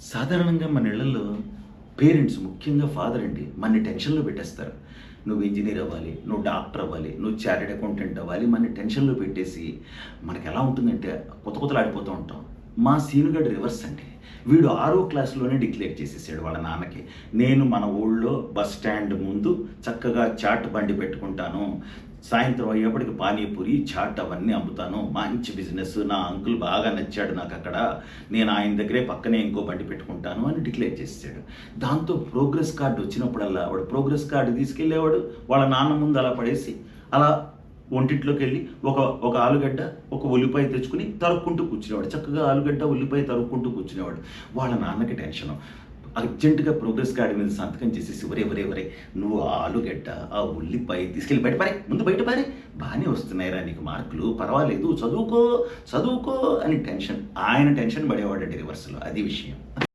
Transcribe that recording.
సాధారణంగా మన ఇళ్లలో పేరెంట్స్ ముఖ్యంగా ఫాదర్ అండి మనని టెన్షన్‌లో పెట్టేస్తారు. నువ్వు ఇంజినీర్ అవ్వాలి, నువ్వు డాక్టర్ అవ్వాలి, నువ్వు చార్టర్డ్ అకౌంటెంట్ అవ్వాలి, మనని టెన్షన్‌లో పెట్టేసి మనకెలా ఉంటుందంటే కుతకుతలాడిపోతూ ఉంటాం. మా సీనుగాడు రివర్స్ అండి. వీడు 6వ క్లాస్‌లోనే డిక్లేర్ చేసేసాడు వాళ్ళ నాన్నకి. నేను మన ఊళ్ళో బస్ స్టాండ్ ముందు చక్కగా చాట్ బండి పెట్టుకుంటాను. సాయంత్రం అయ్యేప్పటికి పానీపూరి, చాట్ అవన్నీ అమ్ముతాను. మంచి బిజినెస్. నా అంకుల్ బాగా నచ్చాడు నాకక్కడ. నేను ఆయన దగ్గరే పక్కనే ఇంకో బండి పెట్టుకుంటాను అని డిక్లేర్ చేసేసాడు. దాంతో ప్రోగ్రెస్ కార్డ్ వచ్చినప్పుడల్లా వాడు ప్రోగ్రెస్ కార్డ్ తీసుకెళ్ళేవాడు. వాళ్ళ నాన్న ముందు అలా పడేసి, అలా వంటింట్లోకెళ్ళి ఒక ఆలుగడ్డ, ఒక ఉల్లిపాయ తెచ్చుకొని తరుక్కుంటూ కూర్చునేవాడు. చక్కగా ఆలుగడ్డ, ఉల్లిపాయ తరుక్కుంటూ కూర్చునేవాడు. వాళ్ళ నాన్నకి టెన్షను. అర్జెంట్‌గా ప్రోగ్రెస్ కార్డ్ మీద సంతకం చేసేసి, ఒరేయ్! నువ్వు ఆ ఆలుగడ్డ, ఆ ఉల్లిపాయ తీసుకెళ్ళి బయట పారేయ్. ముందు బయట పారేయ్. బానే వస్తున్నాయిరా నీకు మార్కులు. పర్వాలేదు. చదువుకో అని టెన్షన్. ఆయన టెన్షన్ పడేవాడండి రివర్స్‌లో. అది విషయం.